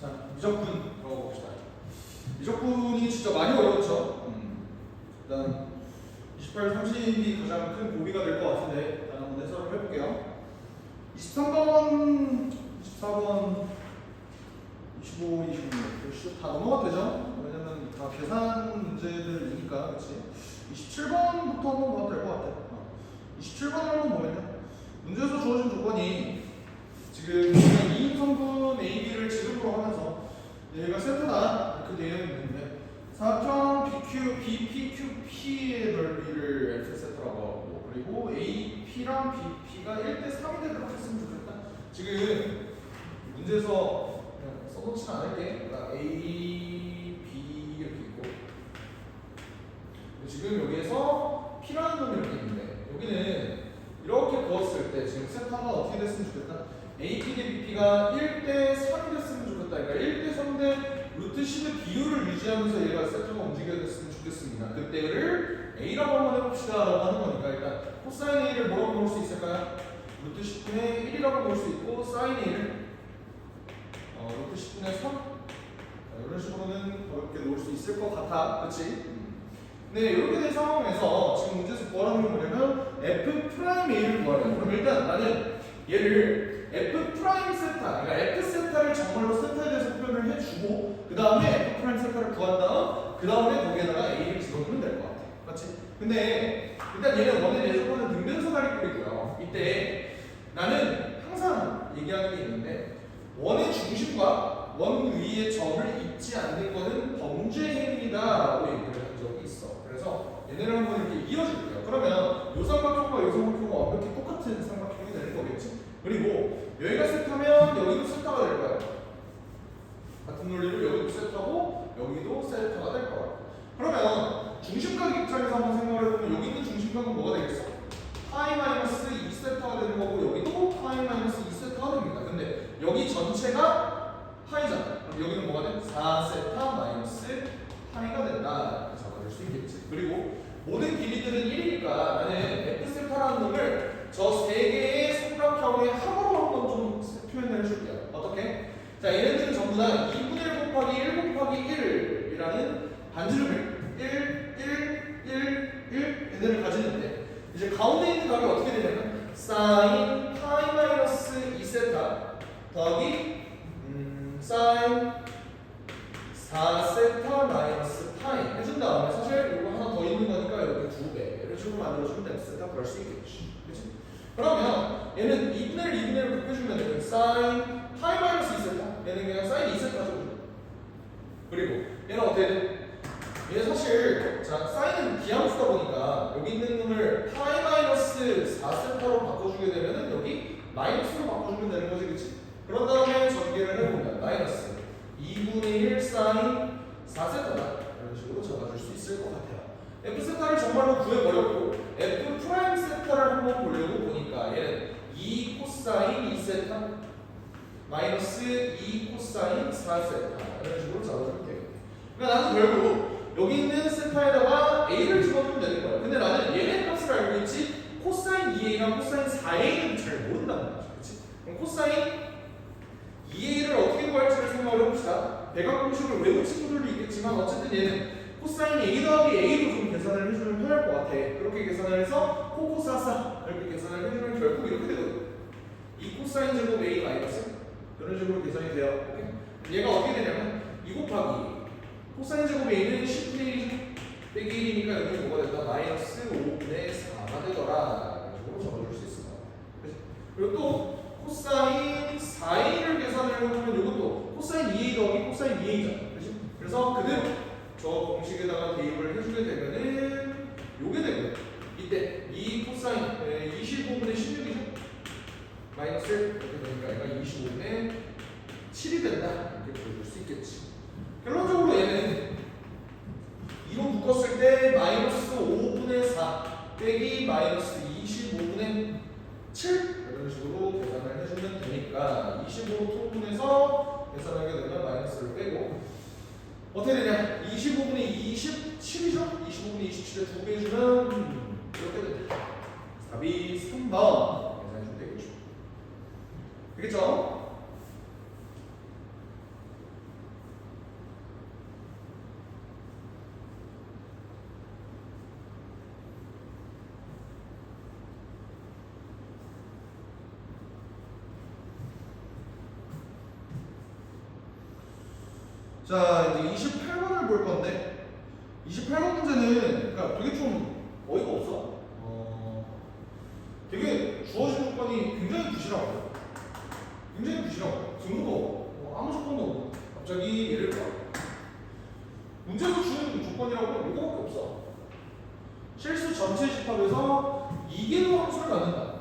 자, 미적분 들어봅시다. 미적분이 진짜 많이 어렵죠. 일단 28, 30이 가장 큰 고비가 될 것 같은데 일단 한번 해설을 해볼게요. 23번, 24번, 25, 26, 다 넘어가도 되죠? 왜냐면 다 계산 문제들이니까, 그렇지? 27번부터 한번 봐도 될 것 같아. 27번을 한번 보면요. 문제에서 주어진 조건이 지금 2인성분 AB를 지름으로 하면서 얘가 세트다 이렇게 되어 있는데 사평 BQ, BPQP의 넓이를 F세트라고 하고 그리고 AP랑 BP가 1대 3이 되도록 했으면 좋겠다. 지금 문제에서 그냥 써놓지는 않을게. 그러니까 A, B 이렇게 있고 지금 여기에서 P라는 놈이 이렇게 있는데 여기는 이렇게 그었을 때 지금 세타가 어떻게 됐으면 좋겠다. AP 대 BP가 1대 3이 됐으면 좋겠다. 그러니까 1대 3 대 루트 10의 비율을 유지하면서 얘가 세타가 움직여야 됐으면 좋겠습니다. 그때를 A라고 한번 해봅시다 라고 하는 거니까 일단 코사인 A를 뭐라고 놓을 수 있을까요? 루트 10분의 1이라고 놓을 수 있고 사인 A를 루트 10분의 3 이런 식으로는 어렵게 놓을 수 있을 것 같아. 그렇지? 네, 이렇게 된 상황에서 지금 문제에서 구하라는 게 뭐냐면 F 프라임 A를 구하래요. 그럼 일단 나는 얘를 F 프라임 세타, 그러니까 F 세타를 정말로 세타에 대해서 표현을 해주고 그 다음에 F 프라임 세타를 구한 다음 그 다음에 거기에다가 A를 집어넣으면 될 것 같아. 맞지? 근데 일단 얘는 원의 내조건은 등변사다리꼴이고요. 이때 나는 항상 얘기하는 게 있는데 원의 중심과 원 위에 점을 잇지 않는 것은 범죄 행위다라고 얘기를 한 적이 있어. 그래서 얘네를 한번 이렇게 이어줄게요. 그러면 요 삼각형과 요 삼각형과 완벽히 똑같은 삼각형이 되는 거겠지. 그리고 여기가 세타면 여기도 세타가 될 거야. 같은 논리로 여기도 세타고 여기도 세타가 될 거야. 그러면 중심각 입장에서 한번 생각을 해보면 여기 있는 중심각은 뭐가 되겠어? 파이 마이너스 2세타가 되는 거고 여기도 파이 마이너스 2세타가 됩니다. 근데 여기 전체가 파이잖아. 그럼 여기는 뭐가 돼? 4세타 마이너스 파이가 된다. 이렇게 잡아줄 수 있겠지. 그리고 모든 길이들은 1이니까 나는 F세타라는 놈을 저 세 개의 삼각형의 합으로 한번 좀 표현을 해줄게요. 어떻게? 자, 얘네들은 전부 다 2분의 1 곱하기 1 곱하기 1이라는 반지름을 1 얘네를 가지는데 이제 가운데 있는 값이 어떻게 되냐면 사인 파이 마이너스 2세타 더하기 사인 4세타 마이너스 파이 해준 다음에 사실 이거 하나 더 있는 거니까 여기 2배 이런 식으로 만들어주면 X세타 구할 수 있겠지. 그치? 그러면 얘는 2분의 1, 2분의 1을 곱해주면 되는 사인 파이 마이너스 2세타 얘는 그냥 사인 2세타죠. 그리고 얘는 어떻게 돼? 얘 사실 자 사인은 비함수다 보니까 여기 있는 놈을 파이 마이너스 4세타로 바꿔주게 되면은 여기 마이너스로 바꿔주면 되는 거지, 그치? 그런 다음에 전개를 해보면 마이너스 2분의 1 사인 4세타다 이런 식으로 적어줄 수 있을 것 같아요. F세타를 정말로 구해버렸고 F 프라임 세타를 한번 보려고 보니까 얘는 2 코사인 2세타 마이너스 2 코사인 4세타 이런 식으로 적어주면 돼요. 그러니까 나는 결국 여기 있는 세타에다가 A를 집어넣으면 되는 거야. 근데 나는 얘네 값을 알고 있지 코사인 2A랑 코사인 4A는 잘 모른다는 거지. 그치? 그럼 코사인 2A를 어떻게 구할지를 생각을 해봅시다. 대각 공식을 외운 친구들도 있겠지만 어쨌든 얘는 코사인 A 더하기 A로 좀 계산을 해주면 편할 것 같아. 그렇게 계산을 해서 코코사사 이렇게 계산을 해주면 결국 이렇게 되거든. 2 코사인 제곱 A 마이너스 이런 식으로 계산이 돼요. 오케이? 얘가 어떻게 되냐면 2 곱하기 코사인 제곱 A는 10분의 1 빼기 1이니까 여기 뭐가 된다? 마이너스 5분의 4가 되더라. 이런 식으로 적어줄 수 있을 것 같아요. 그리고 또 코사인 4A를 계산을 해보면 이것도 코사인 2A 더하기 코사인 2A잖아. 그렇지? 그래서 그대로 저 공식에다가 대입을 해주게 되면은 요게 되거든. 이때 2 코사인 25분의 16이죠? 마이너스 이렇게 되니까 얘가 25분의 7이 된다. 이렇게 보여줄 수 있겠지. 결론적으로 얘는 2로 묶었을 때 마이너스 5분의 4 빼기 마이너스 25분의 7 이런 식으로 계산을 해주면 되니까 25로 통분해서 계산하게 되면 마이너스를 빼고 어떻게 되냐 25분의 27이죠? 25분의 27에 2배 해주면 이렇게 됩니다. 답이 3번 계산해주면 되겠죠. 되겠죠? 자, 이제 28번을 볼 건데 28번 문제는 그러니까 되게 좀 어이가 없어. 되게 주어진 조건이 굉장히 부실하고 굉장히 부실하고 등도 아무 조건도 없고 갑자기 예를 들어 문제에서 주는 조건이라고 이거밖에 없어. 실수 전체 집합에서 이계도 함수를 갖는다.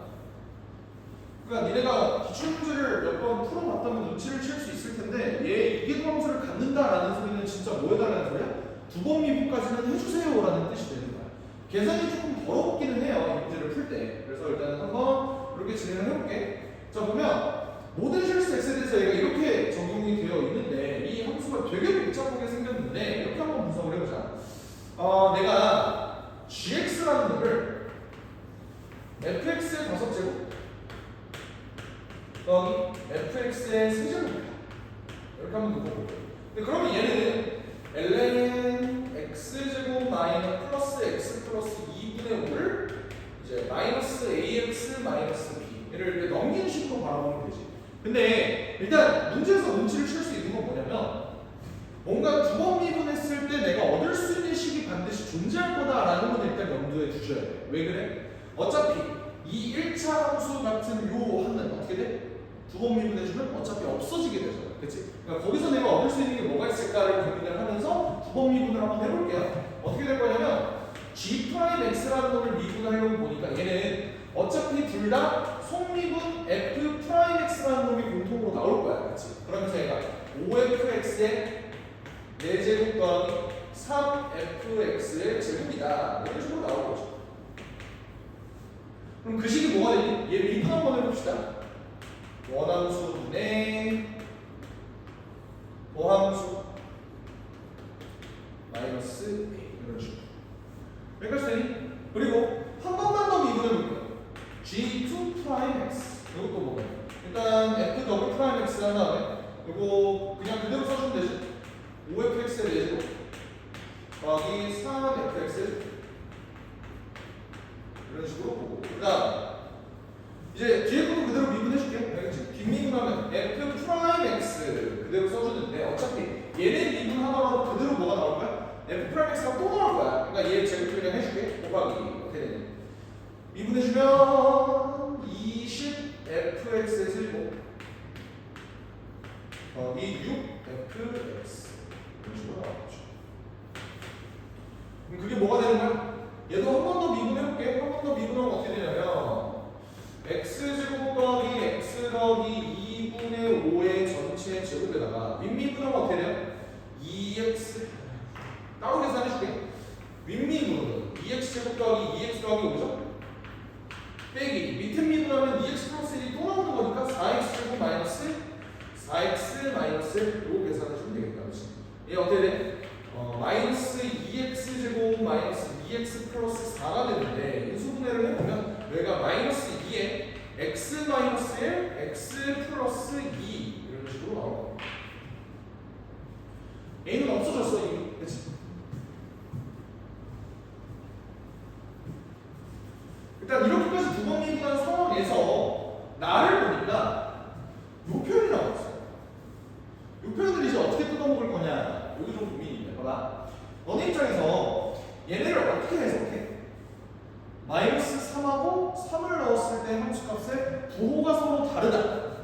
그러니까 니네가 기출문제를 몇 번 풀어봤다면 눈치를 챌 수 있을 텐데 얘 이계도 함수를 갖는다라는 소리는 진짜 뭐 해달라는 소리야? 두 번 미분까지는 해주세요라는 뜻이 되는 거야. 계산이 조금 더럽기는 해요, 이 문제를 풀 때. 그래서 일단 한번 이렇게 진행을 해볼게. 자, 보면 모든 실수 x에 대해서 얘가 이렇게 적용이 되어 있는데 이 함수가 되게 복잡하게 생겼는데 이렇게 한번 분석을 해보자. 내가 gx라는 놈을 fx의 5제곱 더하기 fx의 3제곱 이렇게 한번 묶어볼게요. 그러면 얘는 ln x제곱 마이너스 플러스 x 플러스 2분의 5를 이제 마이너스 ax 마이너스 b를 이렇게 넘기는 식으로 바라보면 되지. 근데 일단 문제에서 눈치를 챌 수 있는 건 뭐냐면 뭔가 두 번 미분했을 때 내가 얻을 수 있는 식이 반드시 존재할 거다라는 건 일단 염두에 두셔야 돼. 왜 그래? 어차피 이 1차 함수 같은 요 하는 어떻게 돼? 두 번 미분해주면 어차피 없어지게 되잖아. 그치? 그러니까 거기서 내가 얻을 수 있는 게 뭐가 있을까를 고민을 하면서 두 번 미분을 한번 해볼게요. 어떻게 될 거냐면 G'X라는 놈을 미분하려고 보니까 얘는 어차피 둘 다 속미분 F'X라는 놈이 공통으로 나올 거야. 그치? 그러면서 얘가 5Fx의 4제곱 더하기 3Fx의 제곱이다. 이런 식으로 나올 거죠. 그럼 그 식이 뭐가 되니? 얘 미분 한번 해봅시다. 원함수 분의 도함수 마이너스 a 이런 식으로 여기까지 되니? 그리고 한 번만 더 미분해볼게요. g2'x 이것도 뭐예요? 일단 f 더블 프라임 x 한 다음에 이거 그냥 그대로 써주면 되지. 5fx의 4제곱 더하기 3fx 이런 식으로 보고 그 다음 이제 뒤에 것도 그대로 미분해줄게. 알겠지? 뒷미분하면 f 프라임 x 그대로 써주는데 어차피 얘네 미분하더라도 그대로 뭐가 나올 거야? f 프라임 x가 또 나올 거야. 그러니까 얘 제곱 그냥 해줄게. 곱하기 어떻게 되니? 미분해주면 20fx의 제곱 더하기 6fx 이런 식으로 나오겠죠. 그럼 그게 뭐가 되는 거야? 얘도 한 번 더 미분해볼게. 한 번 더 미분하면 어떻게 되냐면 x제곱 더하기 x 더하기 2분의 5의 전체 제곱에다가 윗미분하면 어떻게 돼요? 2x 따로 계산해줄게. 윗미분은 2x제곱 더하기 2x 더하기 5죠? 빼기 밑에 미분하면 2x 플러스 1이 또 나오는 거니까 4x제곱 마이너스 4x 마이너스 요거 계산해주면 되겠다. 그렇지? 얘 어떻게 돼? 마이너스 2x제곱 마이너스 2x 플러스 4가 되는데 인수분해를 해보면 여기가 마이너스 2에 x 마이너스 1, x 플러스 2 이런 식으로 나올 겁니다. a는 없어졌어 이미. 그치? 일단 이렇게까지 두 번 미분한 상황에서 나를 보니까 요 표현이 나왔어. 요 표현을 이제 어떻게 뜯어먹을 거냐 여기 좀 고민이네. 봐봐. 너네 입장에서 얘네를 어떻게 해석해? 마이너스 3하고 3을 넣었을 때 함수값의 부호가 서로 다르다.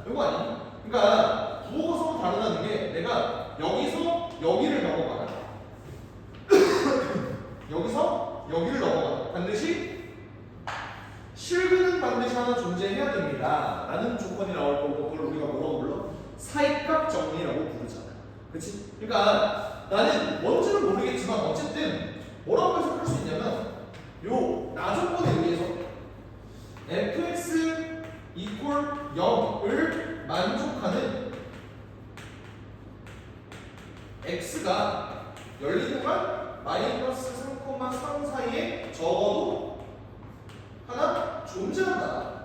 이거 아니야? 그러니까 부호가 서로 다르다는 게 내가 여기서 여기를 넘어가라. 여기서 여기를 넘어가라. 반드시 실근은 반드시 하나 존재해야 됩니다. 라는 조건이 나올 거고 그걸 우리가 뭐라고 불러? 사익값 정리라고 부르잖아. 그치? 그러니까 나는 뭔지는 모르겠지만 어쨌든 뭐라고 해석할 수 있냐면 요 나조건에 의해서 fx equal 0을 만족하는 x가 열린 공간 마이너스 3,3 사이에 적어도 하나 존재한다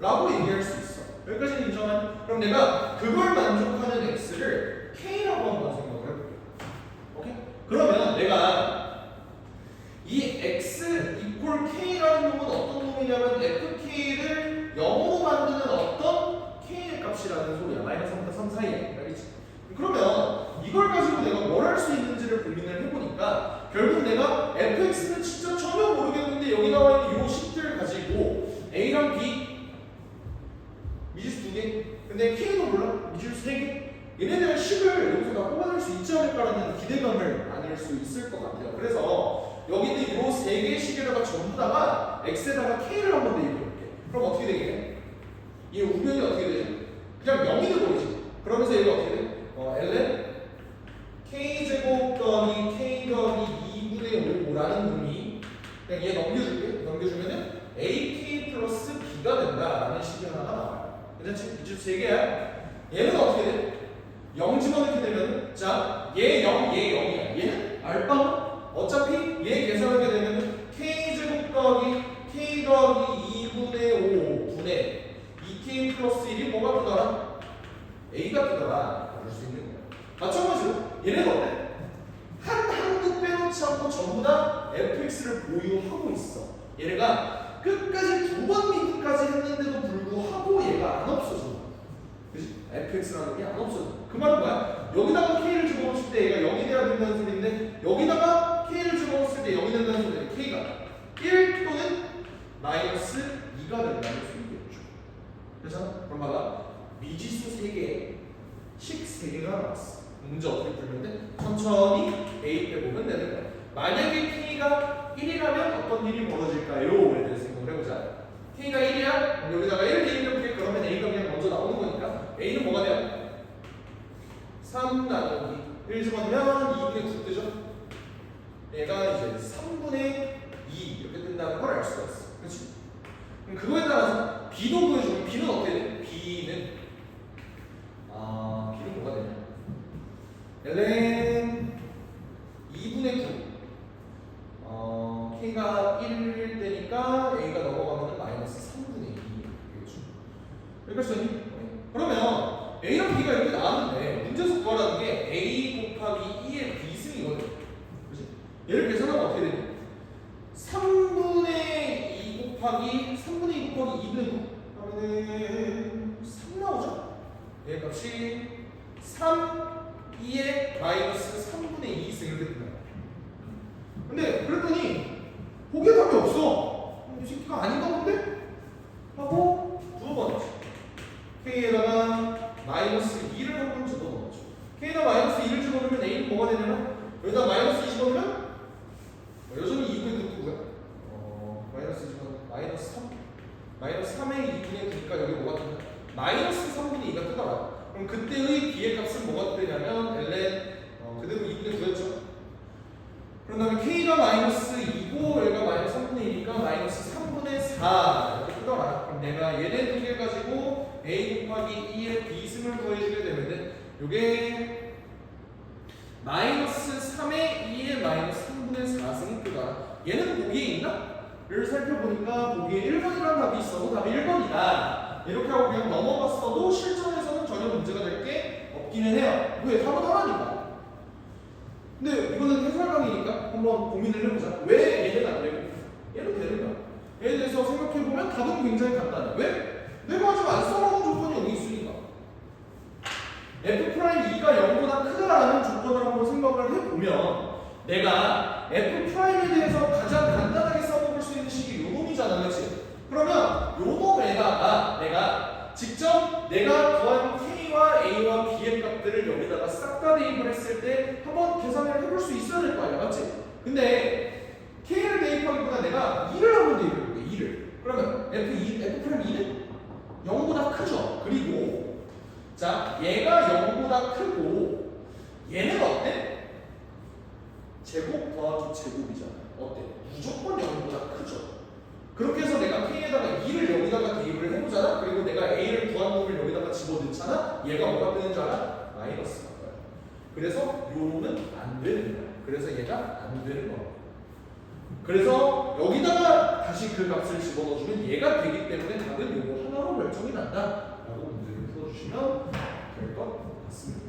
라고 얘기할 수 있어. 여기까지는 인정하니? 그럼 내가 그걸 만족하는 x를 k라고 한번 생각을 해볼게. 오케이? 그러면 내가 이 x equal k라는 놈은 어떤 놈이냐면 fk를 0으로 만드는 어떤 k의 값이라는 소리야. 마이너스 3부터 3 사이에. 알겠지? 미지수 2개. 근데 K도 몰라. 미지수 3개. 얘네들 식을 여기서 다 뽑아낼 수 있지 않을까라는 기대감을 나눌 수 있을 것 같아요. 그래서 여기 있는 이 3개의 식에다가 전부 다가 X에다가 K를 한번 대입해볼게. 그럼 어떻게 되겠냐? 이 우변이 어떻게 되죠? 그냥 0이 돼버리지. 그러면서 얘가 어떻게 돼? ln K제곱 더하기 K 더하기 2분의 5라는 놈이 그냥 얘 넘겨줄게. 넘겨주면은 AK 플러스 B가 된다라는 식이 하나가 나와요. 괜찮지? 미지수 3개야. 얘는 어떻게 돼? 0 집어넣게 되면 자, 얘 0, 얘 0이야. 얘는 알파 어차피 얘 계산하게 되면 K제곱 더하기 K 더하기 2분의 5분의 2K 플러스 1이 뭐가 뜨더라? A가 뜨더라. 그럴 수 있는 거야. 마찬가지로 얘네가 어때? 한도 빼놓지 않고 전부 다 fx를 보유하고 있어. 얘네가 끝까지 2번 미팅까지 했는데도 불구하고 얘가 안 없어져. 그치? fx라는 놈이 안 없어져. 그 말은 뭐야? 여기다가 k를 집어넣었을 때 얘가 0이 돼야 된다는 소리인데 여기다가 k를 집어넣었을 때 0이 된다는 소리인데 k가 1 또는 마이너스 2가 된다는 소리겠죠. 그래서 그럼 봐봐. 미지수 3개, 식 3개가 나왔어. 문제 어떻게 풀면 돼? 천천히 대입해보면 되는 거야. 만약에 k가 1이라면 어떤 일이 벌어질까요? 에 대해서 생각을 해보자. k가 1이야? 여기다가 1 대입해볼게. 그러면 a가 그냥 먼저 나오는 거니까 a는 뭐가 돼요? 3 나누기 1 집어넣으면 2분의 9 뜨죠? 얘가 이제 3분의 2 이렇게 뜬다는 걸 알 수가 있어. 그렇지? 그럼 그거에 따라서 b도 구해주면 b는 어떻게 돼? b는 뭐가 되냐? ln 2분의 9 k가 1일 때니까 a가 넘어가면 마이너스 3분의 2 되겠죠. 여기까지 그러면 a랑 b가 이렇게 나왔는데 문제에서 구하라는 게 a 곱하기 2의 비승이거든. 그렇지? 얘를 계산하면 어떻게 되냐? 3분의 2 곱하기 2분의 9 하면은 3 나오죠? 얘 값이 3 2의 마이너스 3분의 2승 이렇게 된다. 근데 그랬더니 거기에 답이 없어. 이 새끼가 아닌가 본데? 하고 두 번 넣었죠. K에다가 마이너스 2를 한 번 집어넣었죠. K에다 마이너스 2를 집어넣으면 A는 뭐가 되냐면 여기다 마이너스 2 집어넣으면 여전히 2분의 9고요. 마이너스 2 집어넣으면 마이너스 3 마이너스 3의 2분의 9니까 여기 뭐가 뜨냐? 마이너스 3분의 2가 뜨더라. 그럼 그때의 b의 값은 뭐가 되냐면 ln 그대로 2분의 9였죠. 그런 다음에 k가 마이너스 2고 얘가 마이너스 3분의 1이니까 마이너스 3분의 4 이렇게 뜨더라. 그럼 내가 얘네 두 개 가지고 a 곱하기 2의 b승을 구해주게 되면은 요게 마이너스 3의 2의 마이너스 3분의 4승이 뜨더라. 얘는 보기에 있나? 를 살펴보니까 보기에 1번이라는 답이 있어서 답이 1번이다. 이렇게 하고 그냥 넘어갔어도 실전에서는 전혀 문제가 될 게 없기는 해요. 왜? 답은 하나니까. 근데 이거는 해설 강의니까 한번 고민을 해보자. 왜 얘는 안 되고 얘는 되는가? 얘에 대해서 생각해보면 답은 굉장히 간단해. 왜? 내가 아직 안 써먹은 조건이 여기 있으니까. F'2가 0보다 크다라는 조건을 한번 생각을 해보면 내가 F'에 대해서 가장 간단하게 써먹을 수 있는 식이 요 놈이잖아. 그렇지? 그러면 요 놈에다가 내가 직접 내가 구한 K와 A와 B의 값들을 여기다가 싹 다 대입을 했을 때 한번 계산을 해볼 수 있어야 될 거 아니야. 맞지? 근데 K를 대입하기보다 내가 2를 한번 대입해볼게. 2를. 그러면 F'2는 0보다 크죠? 그리고 자 얘가 0보다 크고 얘는 어때? 제곱 더하기 제곱이잖아. 어때? 무조건 0보다 크죠? 그렇게 해서 내가 K에다가 2를 여기다가 대입을 해보잖아? 그리고 내가 A를 구한 놈을 여기다가 집어넣잖아? 얘가 뭐가 되는 줄 알아? 마이너스가 떠요. 그래서 요 놈은 안 되는 거야. 그래서 얘가 안 되는 거야. 그래서 여기다가 다시 그 값을 집어넣어주면 얘가 되기 때문에 답은 요거 하나로 결정이 난다 라고 문제를 풀어주시면 될 것 같습니다.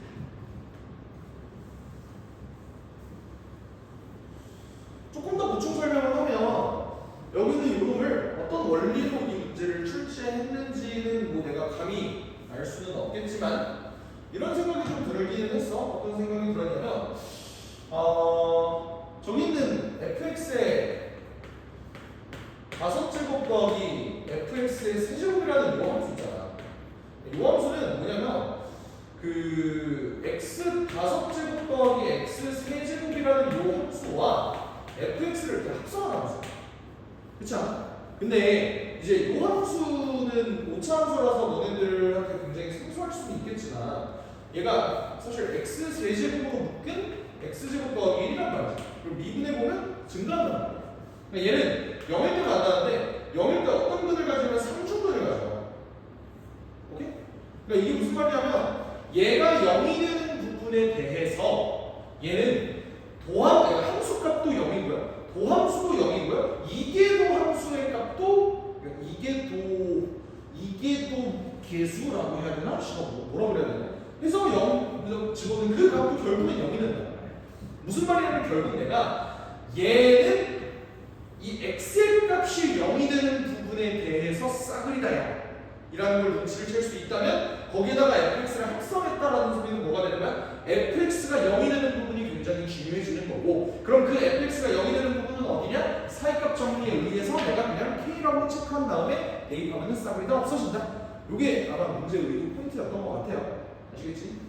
조금 더 보충 설명을 하면 여기는 요놈을 어떤 원리로 이 문제를 출제했는지는 뭐 내가 감히 알 수는 없겠지만 이런 생각이 좀 들기는 했어. 어떤 생각이 들었냐면 저기 있는 fx의 5제곱 더하기 fx의 세제곱이라는 이거 할 수 있잖아. 5제곱 더하기 x 세제곱이라는 요 함수와 fx를 이렇게 합성하는 함수. 그렇지 않아? 근데 이제 요 함수는 오차 함수라서 너네들한테 굉장히 생소할 수는 있겠지만 얘가 사실 x 세제곱으로 묶은 x제곱 더하기 1이란 말이지. 그럼 미분해보면 증가한단 말이야. 그러니까 얘는 0일 때 만나는데 0일 때 어떤 근을 가지면 3중근을 가져. 오케이? 그러니까 이게 무슨 말이냐면 얘가 0이 되는 부분에 대해서 얘는 함수 값도 0이고요. 도함수도 0이고요. 이계도함수의 값도 그러니까 이계도 계수라고 해야 되나? 뭐라고 그래야 되나? 해서 0 집어넣은 그 값도 결국은 0이 된다. 무슨 말이냐면 결국 내가 얘는 이 x의 값이 0이 되는 부분에 대해서 싸그리다 0 이라는 걸 눈치를 챌 수 있다면 거기에다가 fx를 합성했다라는 소리는 뭐가 되는 거야? fx가 0이 되는 부분이 굉장히 중요해지는 거고 그럼 그 fx가 0이 되는 부분은 어디냐? 사이값 정리에 의해서 내가 그냥 k라고 체크한 다음에 대입하면 싸그리다 없어진다. 이게 아마 문제 의도 포인트였던 것 같아요. 아시겠지?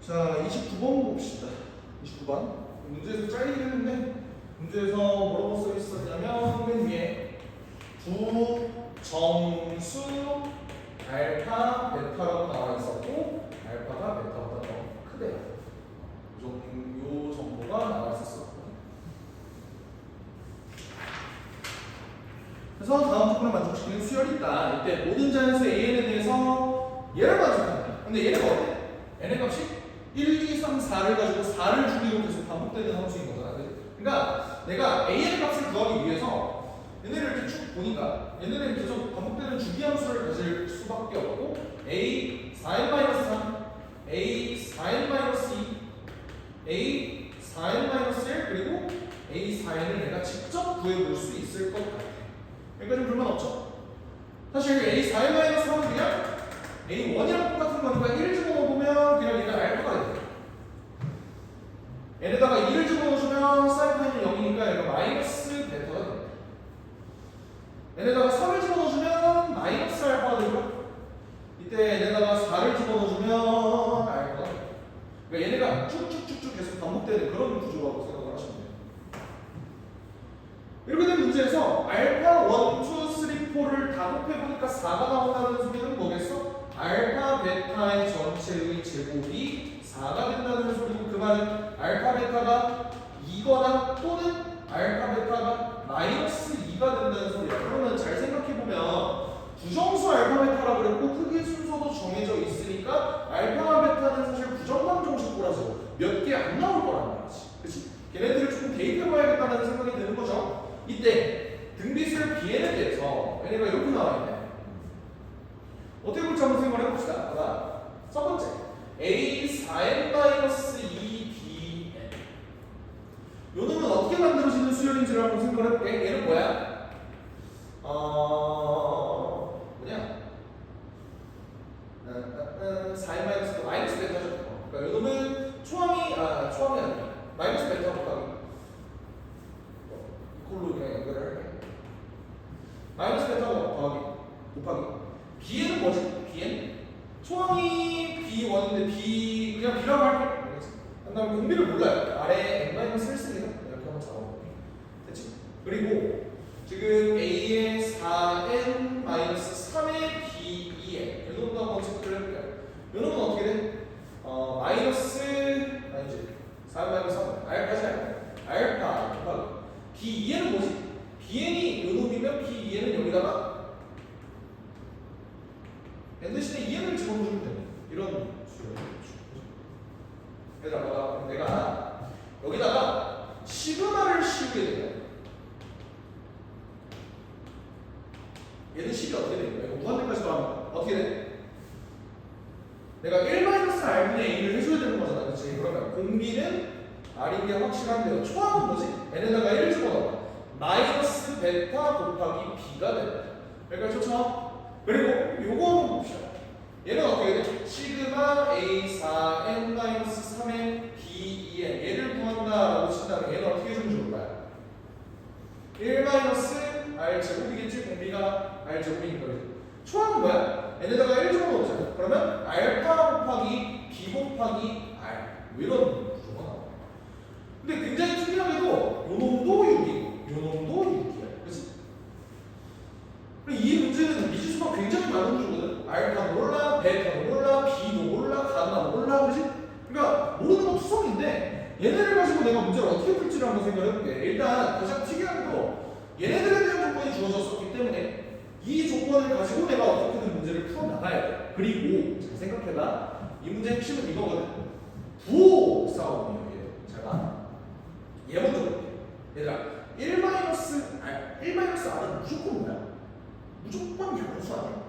자, 29번 봅시다. 29번. 문제에서 짜리긴 했는데, 문제에서 뭐라고 써 있었냐면, 맨 위에 부정수 알파, 베타라고 나와 있었고, 알파가 베타보다 더 크대요. 요 정보가 나와 있었어. 그래서 다음 조건을 만족시키는 수열이 있다. 이때 모든 자연수 AN에 대해서 얘를 만족한다. 근데 얘는 어때? n의 값이 1, 2, 3, 4를 가지고 4를 주기로 계속 반복되는 함수인 거잖아. 그러니까 내가 a의 값을 구하기 위해서 얘네를 이렇게 쭉 보니까 얘네는 계속 반복되는 주기 함수를 가질 수밖에 없고 a 4n-3, a 4n-2, a 4n-1 그리고 a 4n을 내가 직접 구해볼 수 있을 것 같아. 그러니까 좀 불만 없죠? 사실 a 4n-3은 그냥 a1이랑 똑같은 거니까 1 집어넣으면 그냥 얘가 알파가 돼. 얘네다가 2를 집어넣으면 사인 0이니까 얘가 마이너스 베타가 됩니다. 얘네다가 3을 집어넣으면 마이너스 알파가 되고요. 이때 얘네다가 4를 집어넣으면 알파가 됩니다. 그러니까 얘네가 쭉쭉쭉쭉 계속 반복되는 그런 구조라고 생각을 하시면 돼요. 이렇게 된 문제에서 알파 1, 2, 3, 4를 다 곱해보니까 4가 나온다는 소리는 뭐겠어? 알파 베타의 전체의 제곱이 4가 된다는 소리고 그 말은 알파 베타가 2거나 또는 알파 베타가 마이너스 2가 된다는 소리야. 그러면 잘 생각해보면 부정수 알파 베타라고 그랬고 크기 순서도 정해져 있으니까 알파 베타는 사실 부정방 정식고라서 몇 개 안 나올 거란 말이지. 그치? 걔네들을 조금 대입해봐야겠다는 생각이 드는 거죠. 이때 등비술 bn에 대해서 얘네가 이렇게 나와있네. 어떻게 볼지 한번 생각을 해봅시다. 첫 번째 a 4n-2bn 요 놈은 어떻게 만들어지는 수열인지를 한번 생각을 해볼게. 얘는 뭐야? 뭐냐? 4n-도 마이너스 베타죠. 그러니까 요 놈은 초항이 아니라 마이너스 베타 곱하기 이걸로 그냥 연결을 할게. 마이너스 베타 곱하기 bn은 뭐지? bn? 초항이 b1인데 b 그냥 b라고 할게. 그 다음에 공비를 몰라요. 아래 n-1 쓰니까 이렇게 한번 잡아볼게. 됐지? 그리고 지금 a의 4n-3의 b2n 이 놈도 한번 체크를 해볼게요. 이 놈은 어떻게 돼? 아니지 4n-3 알파지 알파 곱하기 b2n은 뭐지? bn이 이 놈이면 b2n은 여기다가 n 대신에 2n을 집어넣으면 되네. 이런 수요. 그래서 내가 여기다가 시그마를 씌우게 되면 얘는 식이 어떻게 되는 거야? 무한대까지 가면 어떻게 돼? 내가 1-r분의 a를 해줘야 되는 거잖아. 그치? 그러면 공비는 r인 게 확실한데요. 초항은 뭐지? n에다가 1을 집어넣어. 마이너스 베타 곱하기 b가 된다. 그러니까 좋죠? 그리고 요거 한번 봅시다. 얘는 어떻게 돼? 시그마 A4 N-3의 B2N 얘를 구한다라고 친다면 얘는 어떻게 해주면 좋을까요? 1-R 제곱이겠지? 공비가 R 제곱이니까 초항은 뭐야? n에다가 1 적어놓자. 그러면 알파 곱하기 B 곱하기 R 뭐 이런 구조가 나와. 근데 굉장히 특이하게도 요 놈도 6이고 요 놈도 6이야. 그치? 이 문제는 미지수가 굉장히 많은 구조거든. 알파도 몰라, 베타도 몰라, B도 몰라, 가나도 몰라. 그치? 그러니까 모르는 건 투성인데 얘네를 가지고 내가 문제를 어떻게 풀지를 한번 생각해볼게. 일단 가장 특이하게도 얘네들에 대한 조건이 주어졌었기 때문에 이 조건을 가지고 내가 어떻게든 문제를 풀어나가야 돼. 그리고 잘 생각해봐. 이 문제의 핵심은 이거거든. 부호 싸움이에요. 잘 봐. 얘 먼저 볼게. 얘들아 1-R은 무조건 뭐야? 무조건 양수 아니야?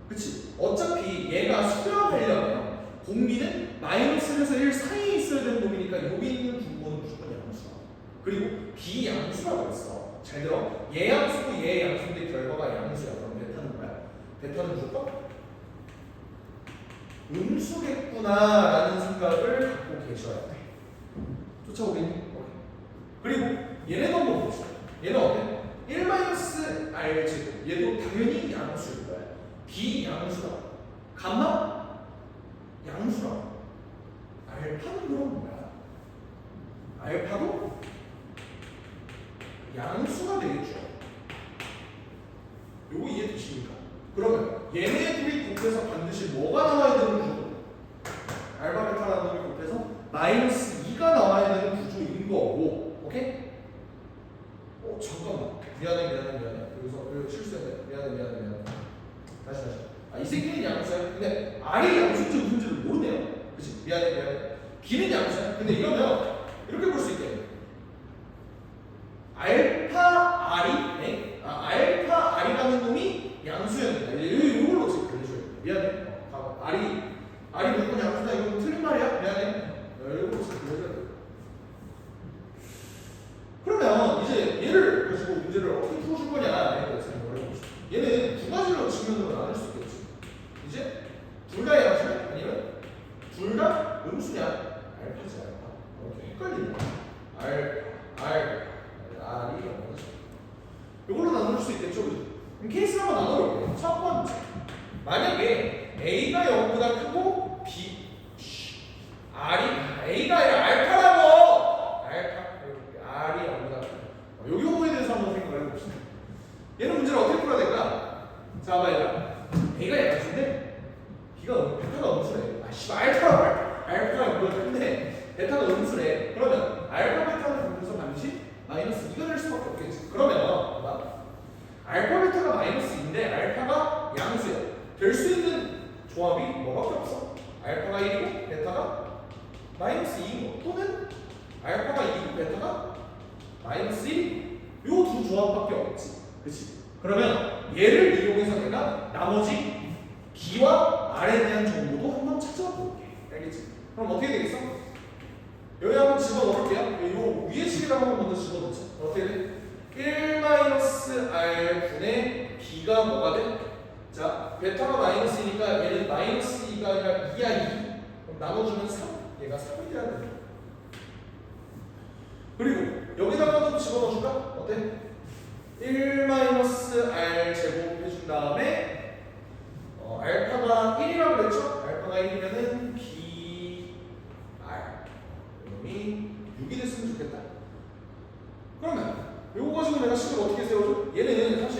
그치? 어차피 얘가 수렴하려면 공비는 마이너스에서 1 사이에 있어야 되는 놈이니까 여기 있는 분모는 무조건 양수야. 그리고 비양수라고 했어. 잘 들어. 얘 양수고 얘 양수인데 결과가 양수야. 그럼 베타는 뭐야? 베타는 무조건 음수겠구나라는 생각을 갖고 계셔야 돼. 쫓아오겠니? 그리고 얘네도 한번 봅시다. 얘는 어때? 1-R 제곱. 얘도 당연히 양수일 거야. 비양수라. 감마? 양수라. 알파는 그럼 뭐야? 알파도 양수가 되겠죠. 요거 이해되십니까? 그러면 얘네 둘이 곱해서 반드시 뭐가 나와야 되는 구조? 알파 베타라는 놈이 곱해서 -2가 나와야 되는 구조인 거고. 오케이? 잠깐만. 미안해. 여기서 실수했네. 미안해. 다시. 이 새끼는 양수야. 근데 R이 양수인지 무슨지를 모르네요. 그치? 미안해. B는 양수야. 근데 이러면 이렇게 볼 수 있겠네. 알파 R이라는 놈이 양수였는데 이걸로 지금 알려줘야 돼. 미안해. R이 무조건 양수다. 이건 틀린 말이야. 미안해. 이걸로 지금 알려줘야 돼. 그러면 이제 얘를 가지고 문제를 어떻게 풀어줄 거냐에 대해서 생각을 해보시죠. 얘는 두 가지로 측면으로 나눌 수 있겠지. 이제 둘 다 양수냐? 아니면 둘 다 음수냐? 알파지 알파. 이렇게 헷갈리네. R이 뭐지? 이걸로 나눌 수 있겠죠. 그럼 케이스 한번 나눠볼게요. 첫 번째. 만약에 A가 0보다 크고 A가 아니라 알파라고! R이 0보다 크고. 요거에 대해서 한번 생각을 해봅시다. 얘는 문제를 어떻게 풀어야 될까? 자, 봐요. A가 양수인데 베타가 음수래. 알파가 뭐야? 근데 베타가 음수래. 그러면 알파 베타를 보면서 반드시 -2가 될 수밖에 없겠지. 그러면 알파 베타가 -2인데 알파가 양수야. 될 수 있는 조합이 뭐밖에 없어? 알파가 1이고 베타가 -2인 거. 또는 알파가 2이고 베타가 -1. 요 두 조합밖에 없지. 그치? 그러면 얘를 이용해서 내가 나머지 B와 R에 대한 정보도 한번 찾아와 볼게. 알겠지? 그럼 어떻게 되겠어? 여기 한번 집어넣을게요. 요 위에 식을 한번 먼저 집어넣자. 어떻게 돼? 1-R분의 B가 뭐가 돼? 자, 베타가 마이너스니까 얘는 -2가 아니라 2야 2. 그럼 나눠주면 3. 얘가 3이 돼야 돼. 그리고 여기다가도 집어넣어줄까? 어때? 1-R 제곱 해준 다음에 알파가 1이라고 그랬죠? 알파가 1이면은 BR 이놈이 6이 됐으면 좋겠다. 그러면 요거 가지고 내가 식을 어떻게 세워줘? 얘는 사실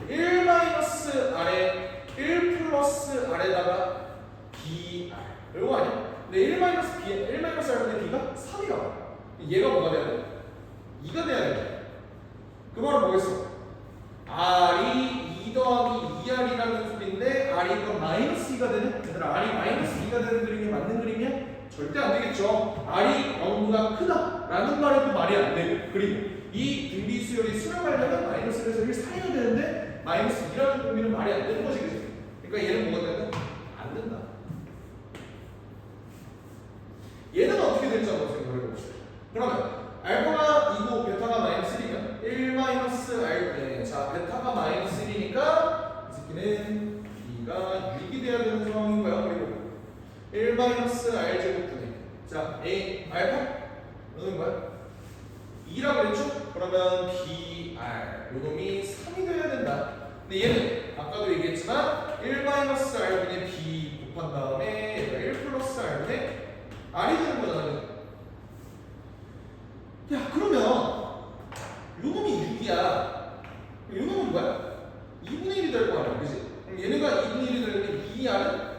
1-R에 1+R에다가 BR 이거 아니야? 근데 1-R인데 B가 3이라고. 얘가 뭐가 돼야 돼? 2가 돼야 돼. 그 말은 뭐겠어? R이 2 더하기 2R이라는 소리인데 R이 그럼 -2가 되는? 얘들아 R이 -2가 되는 그림이 맞는 그림이야? 절대 안 되겠죠. R이 0보다 크다라는 말에도 말이 안 되고, 그리고 이 등비수열이 수렴하려면 -1에서 1 사이가 되는데 -2라는 공비는 말이 안 되는 거지, 그치? 그러니까 얘는 뭐가 된다? 안 된다. 얘는 어떻게 될지 한번 생각을 해봅시다. 그러면 알파가 2고 베타가 -1이면 1-R. 자, 베타가 -1이니까 이 새끼는 B가 6이 돼야 되는 상황인 거야. 1 마이너스 r 제곱분의 자 a 알파 이런 거야? 2라고 그랬죠? 그러면 br 요놈이 3이 돼야 된다. 근데 얘는 아까도 얘기했지만 1 마이너스 r분의 b 곱한 다음에 얘가 1 플러스 r분의 r이 되는 거잖아. 야 그러면 요놈이 6이야. 요놈은 뭐야? 2분의 1이 될 거 아니야, 그지? 그럼 얘네가 2분의 1이 되려면 2r은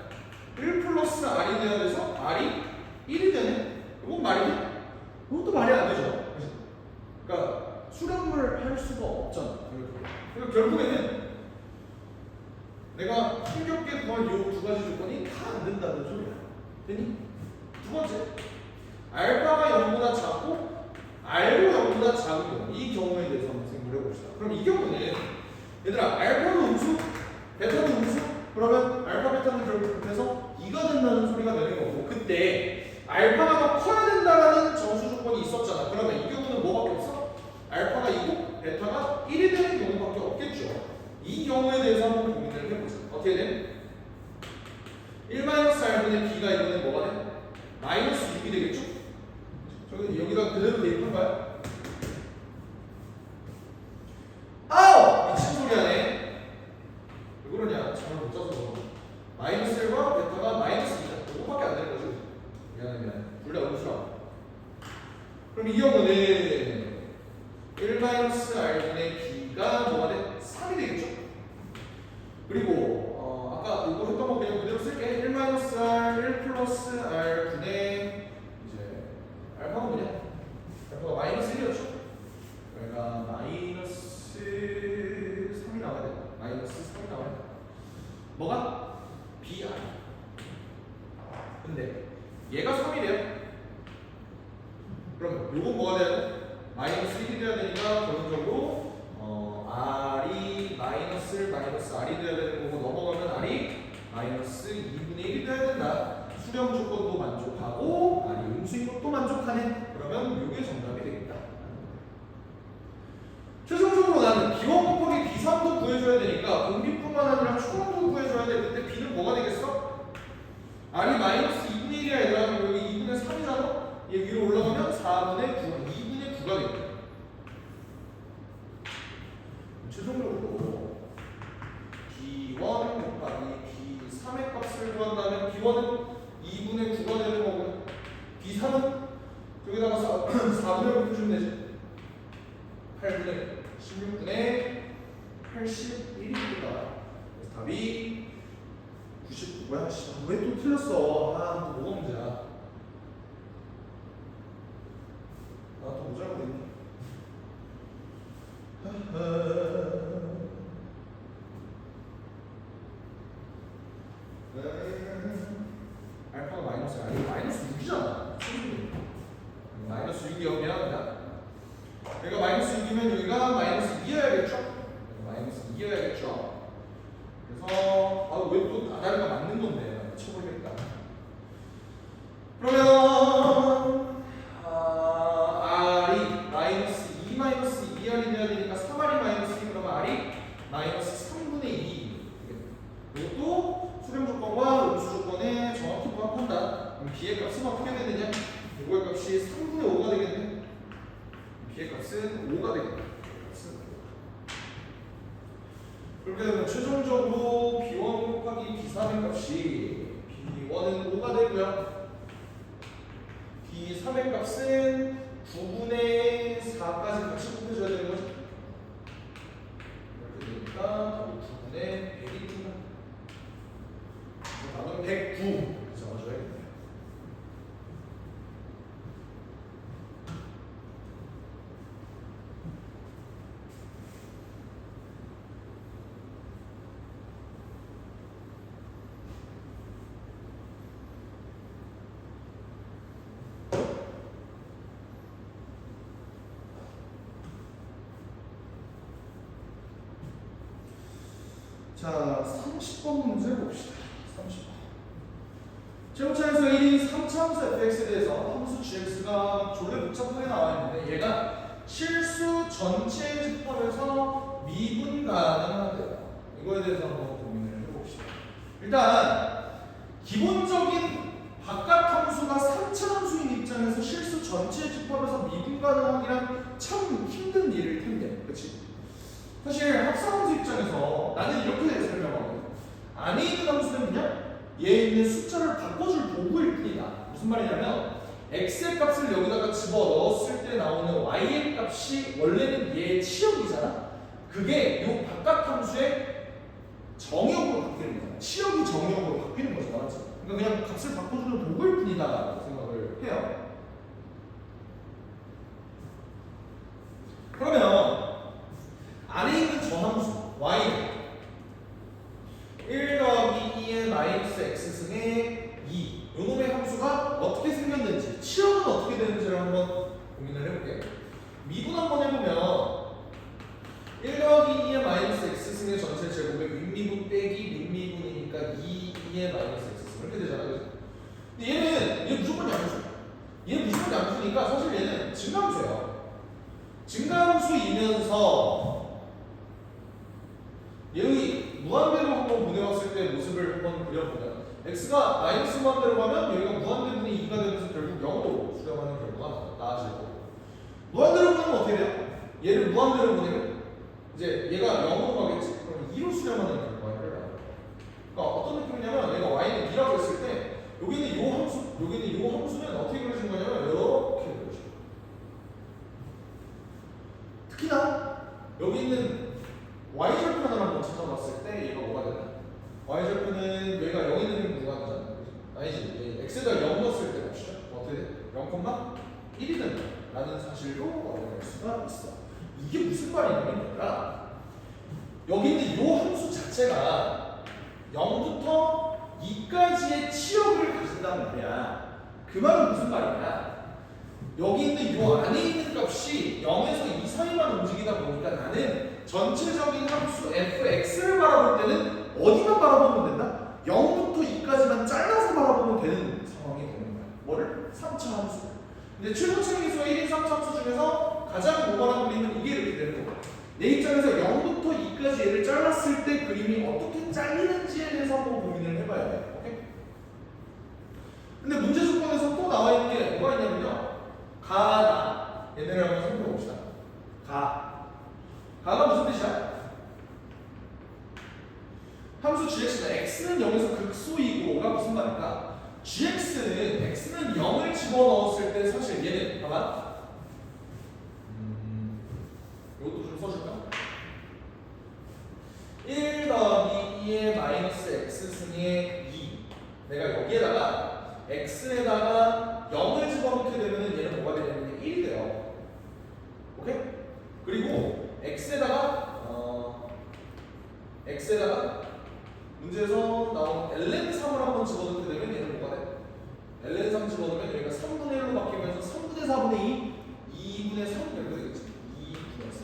1 플러스 r이 돼야 돼서 r이 1이 되네. 이건 말이 돼? 이것도 말이 안 되죠. 그치? 그러니까 수렴을 할 수가 없잖아. 그러니까 결국에는 내가 힘겹게 구한 이 두 가지 조건이 다 안 된다는 소리야. 되니? 두 번째, 알파가 0보다 작고 r도 0보다 작은 경우, 이 경우에 대해서 한번 생각을 해봅시다. 그럼 이 경우는 얘들아 알파도 음수, 베타도 음수, 그러면 알파 베타는 결국 급해서 2가 된다는 소리가 되는 거고, 그때 알파가 더 커야 된다라는 정수 조건이 있었잖아. 그러면 이 경우는 뭐밖에 없어? 알파가 2고 베타가 1이 되는 경우밖에 없겠죠. 이 경우에 대해서 한번 고민을 해보자. 어떻게 돼? 1-r분의 b가 이번엔 뭐가 돼? 마이너스 6이 되겠죠? 저기 여기다 그대로 대입한가요? 아우! 미친 소리 하네. 왜 그러냐? 잘 못 짜서. 마이너스 1과 베타가 마이너스 2다. 이거밖에 안 되는 거죠. 미안해. 둘 다 음수라. 그럼 이 경우는 1-r분의 b가 뭐가 돼? 3이 되겠죠? 그리고 아까 이거 했던 거 그냥 그대로 쓸게. 1-r, 1 플러스 r 분의 이제 알파가 뭐냐? 알파가 마이너스 1이었죠? 그러니까 마이너스 3이 나와야 돼. 마이너스 3이 나와야 돼. 뭐가? br. 근데 얘가 3이래요. 그럼 요건 뭐가 돼야 돼? 마이너스 1이 돼야 되니까 결론적으로 r이 마이너스 r이 돼야 되는 거고, 넘어가면 r이 마이너스 2분의 1이 돼야 된다. 수렴 조건도 만족하고 r이 음수인 것도 만족하네. 그러면 이게 정답이 되겠다. 최종적으로 나는 b1 곱하기 b3도 구해줘야 되니까 공비뿐만 아니라 초람도 구해줘야 되는데 b는 뭐가 되겠어? r이 마이너스 2분의 1이야 얘들아. 여기 2분의 3이잖아. 얘 위로 올라가면 4분의 9, 2분의 9가 되겠다. 최종적으로 b1 곱하기 b3의 값을 구한다면 b1은 2분의 9가 되는 거고, b3은 여기다가 4분의 9 주면 되지. 8분의 16분의 81입니다. 답이 99. 뭐야? 왜 또 틀렸어? 또 뭐가 문제야? 또 뭐 잘못했니? 알파가 마이너스 아니 마이너스 6이잖아. 마이너스 6이요. 미안합니다. 여기가 마이너스 6이면 여기가 마이너스 2여야겠죠? 마이너스 2여야겠죠? 그래서 왜 또 나다리가 맞는 건데 미쳐버리겠다. 그러면 r이 마이너스 2 마이너스 2r이 돼야 되니까 3r이 마이너스 2, 그러면 r이 마이너스 3분의 2. 이것도 수렴 조건과 음수 조건에 정확히 부합한다. 그럼 b의 값은 어떻게 되느냐? 이거의 값이 3분의 5가 되겠네. b의 값은 5가 되겠네. 그렇게 되면 최종적으로 b1 곱하기 b3의 값이 b1은 5가 되고요. b3의 값은 9분의 4까지 같이 곱해줘야 되는 거죠. 이렇게 되니까 9분의 100이 뜬다. 답은 109 이렇게 적어줘야겠네요. 자, 30번 문제 봅시다. 30번. 제곱차에서 1인 3차함수 fx에 대해서 함수 gx가 졸래 복잡하게 나와 있는데 얘가 실수 전체 집합에서 미분 가능하대요. 이거에 대해서 한번 고민을 해봅시다. 일단 기본적인 바깥 함수가 3차 함수인 입장에서 실수 전체 집합에서 미분 가능하기란 참 힘든 일일 텐데, 그렇지? 사실 합성함수 입장에서 나는 이렇게 설명하거든. 안에 있는 함수는 그냥 얘에 있는 숫자를 바꿔줄 도구일 뿐이다. 무슨 말이냐면 x의 값을 여기다가 집어 넣었을 때 나오는 y의 값이 원래는 얘의 치역이잖아. 그게 이 바깥 함수의 정역으로 바뀌는 거잖아. 치역이 정역으로 바뀌는 거잖아, 맞지? 그러니까 그냥 값을 바꿔주는 도구일 뿐이다라고 생각을 해요. 그러면 안에 있는 저 함수 y는 1 더하기 2의 마이너스 x승의 2 요놈의 함수가 어떻게 생겼는지 치역은 어떻게 되는지를 한번 고민을 해볼게요. 미분 한번 해보면 1 더하기 2의 마이너스 x승의 전체 제곱의 윗미분 빼기 밑미분이니까 2의 마이너스 x승 이렇게 되잖아, 그죠? 근데 얘 무조건 양수. 얘 무조건 양수니까 사실 얘는 증가함수예요. 증가함수이면서 얘의 무한대로 한번 보내왔을 때 모습을 한번 그려보면 x가 마이너스 무한대로 가면 여기가 무한대분의 2가 되면서 결국 0으로 수렴하는 결과가 나아질 거고, 무한대로 보내면 어떻게 돼요? 얘를 무한대로 보내면 이제 얘가 0으로 가겠지? 그럼 2로 수렴하는 결과를 나와요. 그러니까 어떤 느낌이냐면 얘가 y는 2라고 했을 때 여기는 요 함수, 여기는 요 함수는 어떻게 그려진 거냐면 이렇게 그려져요. 특히나 여기 있는 y절편을 한번 찾아봤을 때 얘가 뭐가 되나? y절편은 여기가 0이 되는 구간이잖아. 아니지, x에다 0 넣었을 때 봅시다. 어떻게 돼? 0,1이 된다 라는 사실도 확인할 수가 있어. 이게 무슨 말이냐면 여기 있는 이 함수 자체가 0부터 2까지의 치역을 가진단 말이야. 그 말은 무슨 말이냐? 여기 있는 이 안에 있는 값이 0에서 2 사이만 움직이다 보니까 나는 전체적인 함수 fx를 바라볼 때는 어디만 바라보면 된다? 0부터 2까지만 잘라서 바라보면 되는 상황이 되는 거야. 뭐를? 3차 함수. 근데 최고층에서 1인 3차 함수 중에서 가장 오버한 그림은 이게 이렇게 되는 거야. 내 입장에서 0부터 2까지 얘를 잘랐을 때 그림이 어떻게 잘리는지에 대해서 한번 고민을 해봐야 돼. 오케이? 근데 문제 조건에서 또 나와 있는 게 뭐가 있냐면요. 가나. 얘네를 한번 살펴봅시다. 가가 무슨 뜻이야? 함수 gx는 x는 0에서 극소이고가 무슨 말일까? x는 0을 집어넣었을 때 사실 얘는 봐봐. 이것도 좀 써줄까? 1 더하기 2의 마이너스 x승의 2 내가 여기에다가 x에다가 0을 집어넣게 되면 얘는 뭐가 되냐면 1이 돼요. 오케이? 그리고 x에다가 문제에서 나온 ln3을 한번 집어넣게 되면 얘는 뭐가 돼? ln3 집어넣으면 여기가 3분의 1로 바뀌면서 3분의 4분의 2, 2분의 3 이렇게 되겠지. 2분의 4.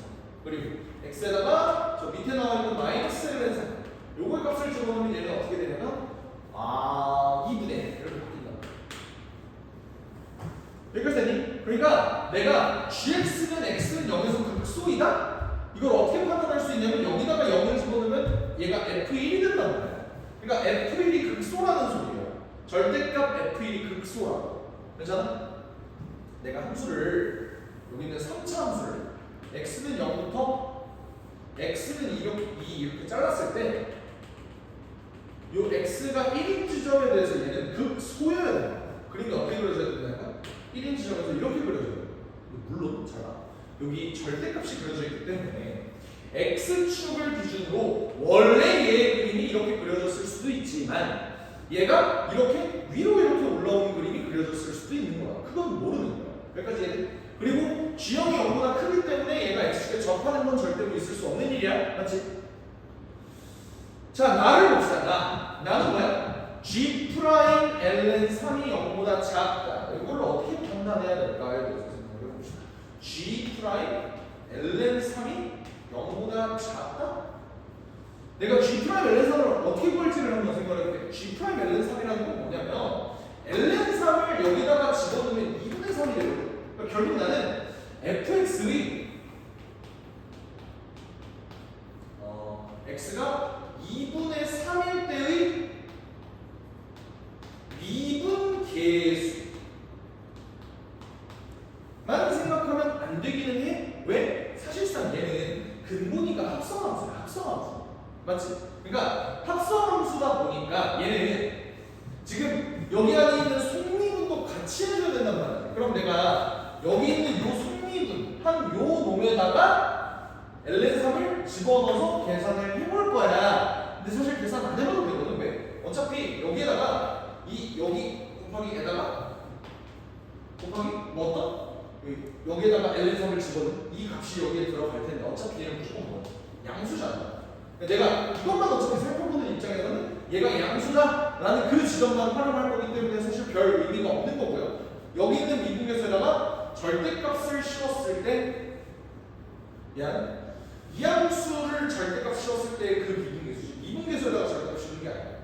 그리고 x에다가 저 밑에 나와 있는 마이너스 ln3 요걸 값을 집어넣으면 얘는 어떻게 되냐면 2분의 1 이렇게 바뀐다. 여기까지 되니? 그러니까 내가 gx는 x는 0에서 극소이다? 이걸 어떻게 판단할 수 있냐면 여기다가 0을 집어넣으면 얘가 f1이 된단 말이야. 그러니까 f1이 극소라는 소리예요. 절대값 f1이 극소라고. 괜찮아? 내가 함수를 여기 있는 3차 함수를 x는 0부터 x는 2 이렇게 잘랐을 때 요 x가 1인 지점에 대해서 얘는 극소여야 돼요. 그러니까 어떻게 그려져야 된다니까? 1인 지점에서 이렇게 그려져야 돼요. 물론 잘 봐. 여기 절대값이 그려져 있기 때문에 x축을 기준으로 원래 얘의 그림이 이렇게 그려졌을 수도 있지만 얘가 이렇게 위로 이렇게 올라오는 그림이 그려졌을 수도 있는 거야. 그건 모르는 거야. 여기까지 얘는. 그리고 G형이 0보다 크기 때문에 얘가 x축에 접하는 건 절대로 있을 수 없는 일이야. 맞지? 자, 나를 봅시다. 나는 뭐야? G 프라임 ln3이 0보다 작다. 이걸 어떻게 판단해야 될까에 대해서 생각을 해봅시다. G 프라임 ln3이 0보다 작다? 내가 G 프라임 ln3을 어떻게 구할지를 한번 생각해볼게. G 프라임 ln3이라는 건 뭐냐면 ln3을 여기다가 집어넣으면 2분의 3이 되거든. 그러니까 결국 나는 fx의 x가 2분의 3일 때의 미분 맞지? 그러니까 합성함수다 보니까 얘는 지금 여기 안에 있는 속미분도 같이 해줘야 된단 말이야. 그럼 내가 여기 있는 요 속미분 한 요 놈에다가 ln3을 집어넣어서 계산을 해볼 거야. 근데 사실 계산 안 해봐도 되거든. 왜? 어차피 여기에다가 여기 곱하기에다가 곱하기 뭐 어떤? 여기에다가 ln3을 집어넣은 이 값이 여기에 들어갈 텐데 어차피 얘는 무조건 뭐 양수잖아. 내가 이것만 어차피 살펴보는 입장에서는 얘가 양수다라는 그 지점만 활용할 거기 때문에 사실 별 의미가 없는 거고요. 여기 있는 미분계수에다가 절대값을 씌웠을 때 얘는 이함수를 절대값 씌웠을 때 그 미분계수지. 미분계수에다가 절대값 씌우는 게 아니야.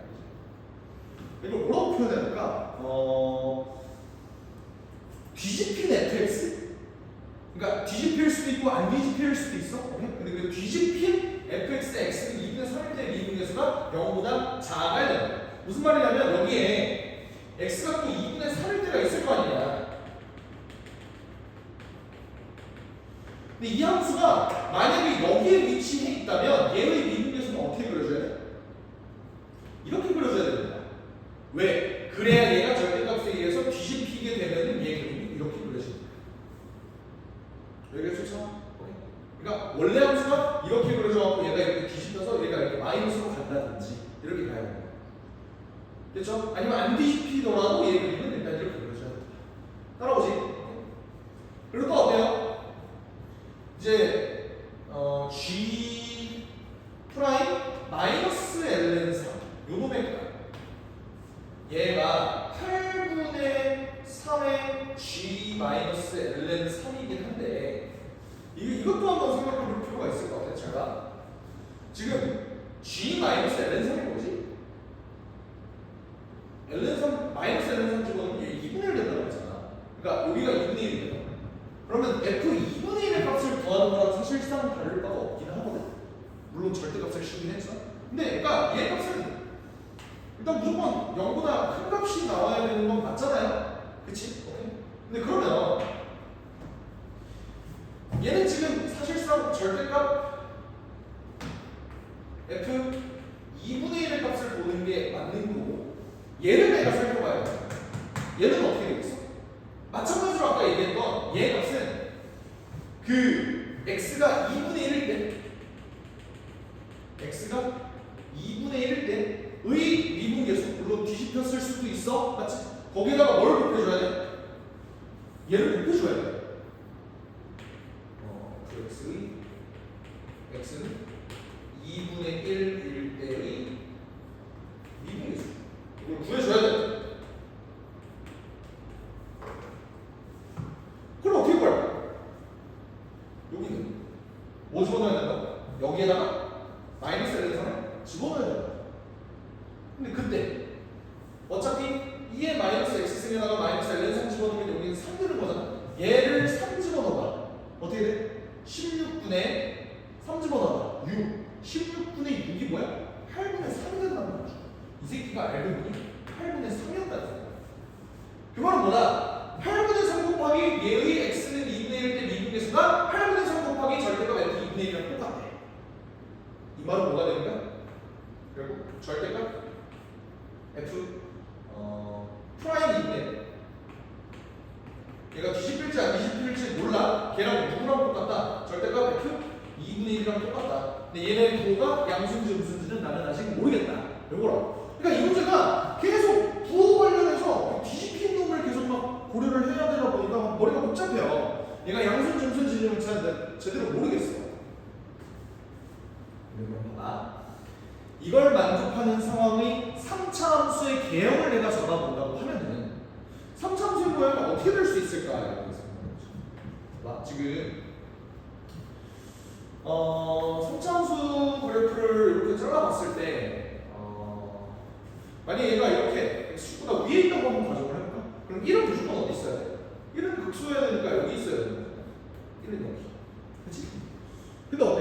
이걸 뭐라고 표현해야 될까? 뒤집힌 fx? 그러니까 뒤집힐 수도 있고 안 뒤집힐 수도 있어. 근데 그 뒤집힌 fx, x는 2분의 3일 때 미분계수가 0보다 작아야 된다. 무슨 말이냐면 여기에 x가 또 2분의 3일 때가 있을 거 아니야. 근데 이 함수가 만약에 여기에 위치해 있다면 얘의 미분계수는 어떻게 그려줘야 돼? 이렇게 그려줘야 됩니다. 왜? 그래야 얘가 절대값에 의해서 뒤집히게 되면 얘 그림이 이렇게 그려집니다. 여기가 좋죠? 그러니까 원래 함수가 이렇게 그려져갖고 얘가 이렇게 뒤집혀서 얘가 이렇게 마이너스로 간다든지 이렇게 가야 돼요. 됐죠? 아니면 안 뒤집히더라도 얘 그림은 일단 이렇게 그려줘야 됩니다. 따라오지? 그리고 또 어때요? 이제 G 프라임 마이너스 ln3 요놈의 얘가 8분의 3의 G 마이너스 ln3이긴 한데 이것도 한번 생각해 볼 필요가 있을 것 같아요. 제가 지금 G 마이너스 ln3이 뭐지? ln3 마이너스 ln3 집어넣으면 얘 2분의 1 된다고 했잖아. 그러니까 여기가 2분의 1이 된다. 그러면 f 2분의 1의 값을 더하는 거랑 사실상 다를 바가 없긴 하거든. 물론 절대값을 씌우긴 했어. 근데 그러니까 얘 값은 일단 무조건 0보다 큰 값이 나와야 되는 건 맞잖아요. 그치? 오케이. 근데 그러면 얘는 지금 사실상 절대값 f 2분의 1의 값을 보는 게 맞는 거고 얘를 내가 살펴봐야 돼. 얘는 어떻게 되겠어? 마찬가지로 아까 얘기했던 얘 값은 그 x가 2분의 1일 때 x가 2분의 1일 때의 미분계수 물론 뒤집혔을 수도 있어. 맞지? 거기에다가 뭘 곱해줘야 돼? 얘를 곱해줘야 돼. x의 x는 2분의 1일 때의 미분계수 이걸 구해줘야 돼. 그럼 어떻게 구할까? 여기는 뭐 집어넣어야 된다? 여기에다가 마이너스 ln3을 집어넣어야 된다. 근데 그때 어차피 2의 마이너스 x승에다가 마이너스 ln3 집어넣으면 여기는 3 되는 거잖아. 얘를 3 집어넣어봐. 어떻게 돼? 16분의 3 집어넣어봐. 6. 16분의 6이 뭐야? 8분의 3이 된다는 거죠. 이 새끼가 알고 보니 8분의 3이었다는 거야. 그 말은 뭐다? 8분의 3 곱하기 얘의 x는 2분의 1 때 미분계수가 8분의 3 곱하기 절대값 f 2분의 1이랑 똑같아. 이 말은 뭐가 되는 거야? 결국 절대값 f 프라임 2분의 1 얘가 뒤집힐지 안 뒤집힐지 몰라. 걔랑 누구랑 똑같다? 절대값 f 2분의 1이랑 똑같다. 근데 얘네 부호가 양수인지 음수인지는 나는 아직 모르겠다. 요거라. 그러니까 이 문제가 계속 부호 관련해서 뒤집힌 놈을 계속 막 고려를 해야 되다 보니까 머리가 복잡해요. 얘가 양수인지 음수인지는 제대로 모르겠어. 그러면 봐봐. 이걸 만족하는 상황의 3차 함수의 개형을 내가 잡아본다고 하면은 3차 함수의 모양이 어떻게 될 수 있을까? 봐, 지금 3차 함수 그래프를 이렇게 잘라봤을 때 만약에 얘가 이렇게 x축보다 위에 있다고 한번 가정을 해볼까? 그럼 1은 무조건 어디 있어야 돼? 1은 극소해야 되니까 여기 있어야 되는 거야. 1은 여기. 그치? 근데 어때?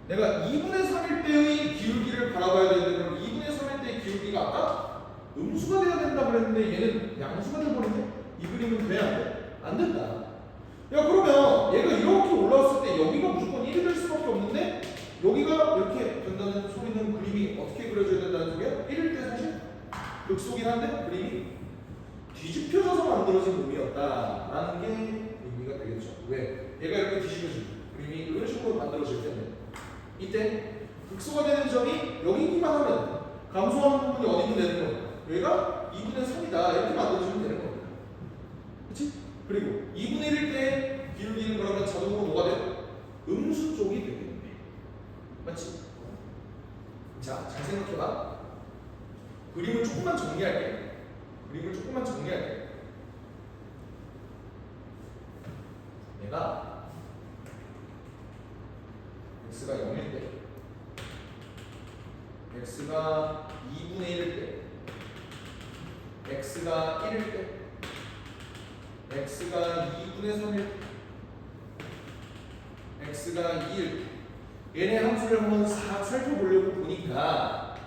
내가 2분의 3일 때의 기울기를 바라봐야 되는데 그럼 2분의 3일 때의 기울기가 아까 음수가 돼야 된다 그랬는데 얘는 양수가 돼버리네? 이 그림은 돼? 안 돼? 안 된다. 야 그러면 얘가 이렇게 올라왔을 때 여기가 무조건 1이 될 수밖에 없는데 여기가 이렇게 된다는 소리 갖고 있는 그림이 어떻게 그려져야 된다는 소리야? 1일 때 사실 극소긴 한데 그림이 뒤집혀져서 만들어진 놈이었다라는 게 의미가 되겠죠. 왜? 얘가 이렇게 뒤집혀진 그림이 이런 식으로 만들어질 텐데 이때 극소가 되는 점이 여기기만 하면 감소하는 부분이 어디면 되는 거야? 여기가 2분의 3이다 이렇게 만들어지면 되는 겁니다. 그렇지? 그리고 2분의 1일 때 기울기는 그러면 자동으로 뭐가 돼요? 음수 쪽이 되겠네. 맞지? 자, 잘 생각해봐. 그림을 조금만 정리할게. 내가 x가 0일 때, x가 2분의 1일 때, x가 1일 때, x가 2분의 3일 때, x가 2일 때 얘네 함수를 한번 싹 살펴보려고 보니까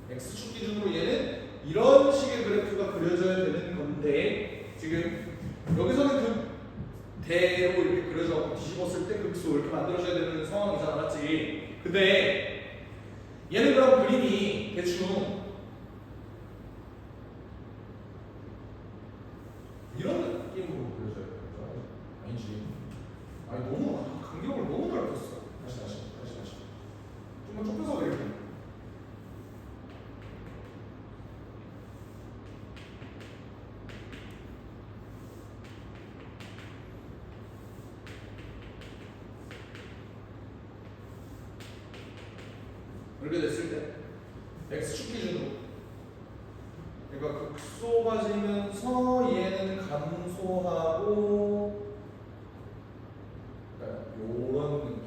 x축 기준으로 얘는 이런 식의 그래프가 그려져야 되는 건데 지금 여기서는 그대로 이렇게 그려져서 뒤집었을 때 극소 이렇게 만들어져야 되는 상황이잖아, 맞지? 근데 얘는 그럼 그림이 대충 이런 느낌으로 그려져야 되는 거야? 아니지. 아니 너무 간격을 너무 넓혔어. 다시. 좀만 좁혀서 그릴게. 이렇게 됐을 때 x축 기준으로 그러니까 극소가 지면서 얘는 감소하고 요런 느낌.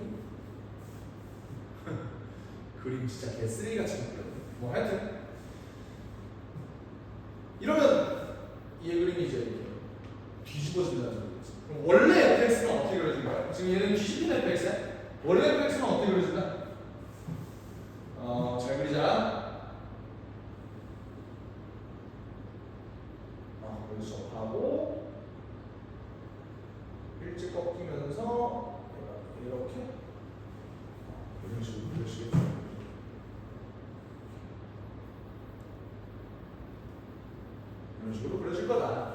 그림 진짜 개쓰레기같이 그렸네. 뭐 하여튼 이러면 얘 그림이 이제 이렇게 뒤집어진다는 소리겠지. 그럼 원래 fx는 어떻게 그려진 거야? 지금 얘는 뒤집힌 fx야? 원래 fx는 어떻게 그려진다? 잘 그리자. 여기서 하고 일찍 꺾이면서 이렇게 이런 식으로 그려지겠죠. 이런 식으로 그려질 거다.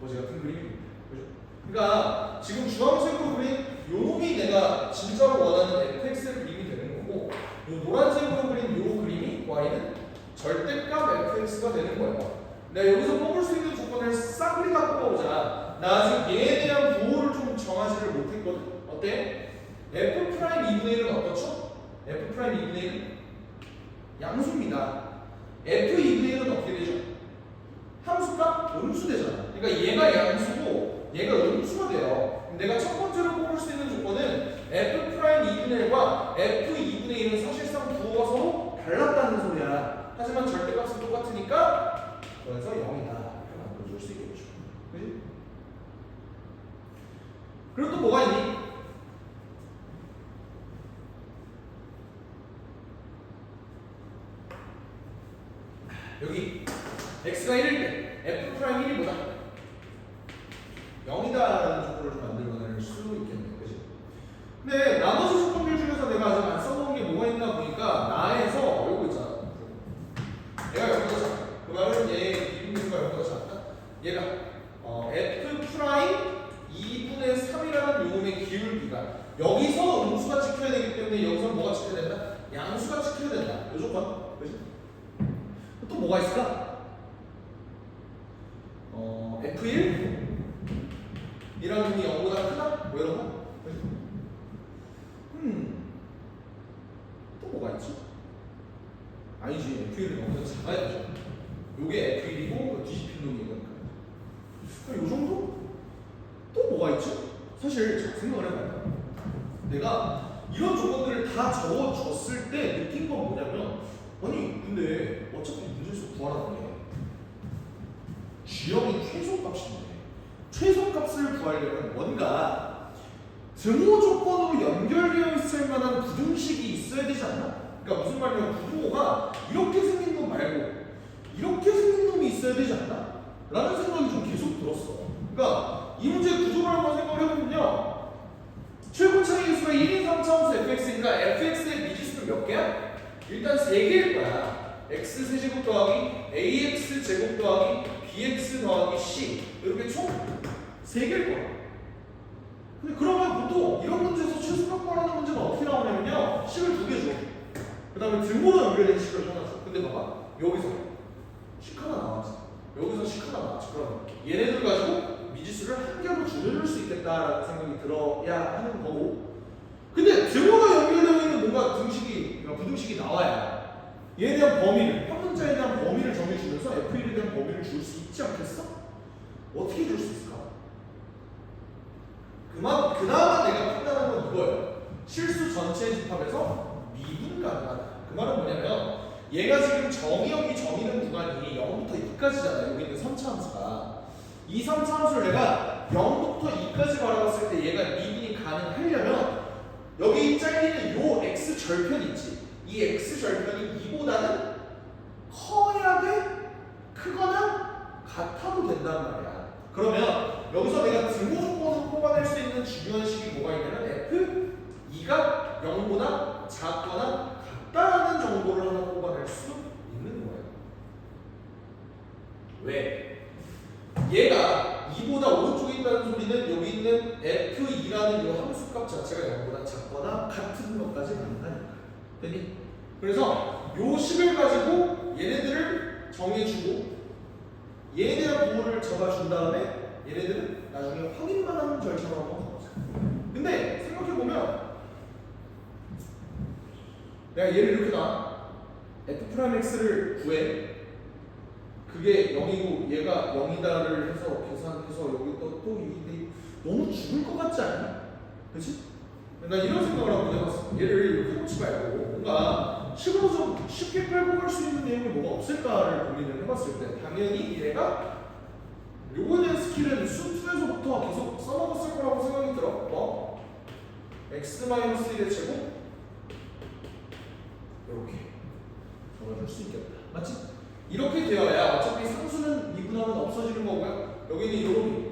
거지 같은 그림입니다. 그죠? 그러니까 지금 주황색으로 그린 요 놈이 내가 진짜로 원하는 fx의 그림이 되는 거고, 요 노란색으로 그린 요 그림이 y는 절대값 fx가 되는 거예요. 내가 여기서 뽑을 수 있는 조건을 싹 다 뽑아보자. 나 아직 얘에 대한 부호를 좀 정하지를 못했거든. 어때? f 프라임 2분의 1은 어떻죠? f 프라임 2분의 1은 양수입니다. f 2분의 1은 어떻게 되죠? 함수가 음수 되잖아. 그러니까 얘가 양수고 얘가 음수가 돼요. 내가 첫 번째로 뽑을 수 있는 조건은 f 프라임 2분의 1과 f 2분의 1은 사실상 부호가 서로 달랐다는 소리야. 하지만 절대값은 똑같으니까 그래서 0이다 이렇게 만들어줄 수 있겠죠. 그지? 그리고 또 뭐가 있니? 여기 x가 1일 때 f 프라임 1이 뭐다? 0이다라는 조건을 좀 만들어낼 수 있겠네. 그지? 근데 나머지 조건들 중에서 내가 아직 안 써놓은 게 뭐가 있나 보니까 나에서 이거 있잖아. 얘가 0보다 작다. 그 말은 얘 기준수가 0보다 작다. 얘가 f 프라임 2분의 3이라는 요놈의 기울기가 여기서 음수가 찍혀야 되기 때문에 여기서 뭐가 찍혀야 된다? 양수가 찍혀야 된다. 요 조건. 그지? 또 뭐가 있을까? F1 이라는 놈이 0보다 크다? 뭐 이런 거? 또 뭐가 있지? 아니지. F1은 0보다 작아야 되죠. 요게 F1이고 뒤집힌 놈이 이거니까. 요 정도? 또 뭐가 있지? 사실 잘 생각을 해봐요. 내가 이런 조건들을 다 적어줬을 때 느낀 건 뭐냐면, 아니 근데 어차피 문제에서 구하라는 게 G형이 최소값인데 최소값을 구하려면 뭔가 등호 조건으로 연결되어 있을 만한 부등식이 있어야 되지 않나? 그러니까 무슨 말이냐면 부등호가 이렇게 생긴 놈 말고 이렇게 생긴 놈이 있어야 되지 않나? 라는 생각이 좀 계속 들었어. 그러니까 이 문제 구조를 한번 생각을 해보면요, 최고 차이 계수가 1인 3차함수 fx니까 fx의 미지수는 몇 개야? 일단 3개일 거야. x 세제곱 더하기 ax 제곱 더하기 bx 더하기 c 이렇게 총 3개일 거야. 근데 그러면 보통 이런 문제에서 최소값 구하는 문제가 어떻게 나오냐면요, 식을 2개 줘. 그 다음에 등호로 연결된 식을 하나 줘. 근데 봐봐, 여기서 식 하나 나왔지, 여기서 식 하나 나왔지. 그럼 얘네들 가지고 미지수를 한 개로 줄여줄 수 있겠다라는 생각이 들어야 하는 거고, 근데 등호가 연결되어 있는 뭔가 등식이, 그러니까 부등식이 나와야 얘에 대한 범위를, 한 문자에 대한 범위를 정해주면서 F1에 대한 범위를 줄 수 있지 않겠어? 어떻게 줄 수 있을까? 그나마 내가 판단한 건 이거예요. 실수 전체 집합에서 미분 가능하다. 그 말은 뭐냐면, 얘가 지금 정의역이 정의는 구간이 0부터 2까지잖아요. 여기 있는 3차 함수가. 이 3차 함수를 내가 0부터 2까지 바라봤을 때 얘가 미분이 가능하려면 여기 잘리는 요 x 절편 있지. 이 x 절편이 2보다는 커야 돼? 크거나 같아도 된단 말이야. 그러면 여기서 내가 등호 조건으로 뽑아낼 수 있는 중요한 식이 뭐가 있냐면 f2가 0보다 작거나 같다라는 정보를 하나 뽑아낼 수 있는 거예요. 왜? 얘가 2보다 오른쪽에 있다는 소리는 여기 있는 f2라는 이 함수값 자체가 0보다 작거나 같은 것까지 만든다니까. 됐니? 그래서 요 식을 가지고 얘네들을 정해주고 얘에 대한 부호를 잡아준 다음에 얘네들은 나중에 확인만 하는 절차로 한번 가보자. 근데 생각해보면 내가 얘를 이렇게 놔. f'x를 구해. 그게 0이고 얘가 0이다를 해서 계산해서 여기 또 이게 너무 죽을 것 같지 않냐? 그치? 나 이런 생각을 한번 해봤어. 얘를 이렇게 놓지 말고 뭔가 식으로 좀 쉽게 끌고 갈 수 있는 내용이 뭐가 없을까를 고민을 해봤을 때 당연히 얘가 요거에 대한 스킬은 순2에서부터 계속 써먹었을 거라고 생각이 들어. 뭐? x-1의 제곱 이렇게 적어줄 수 있겠다. 맞지? 이렇게 되어야 어차피 상수는 미분하면 없어지는 거고요. 여기는 이렇게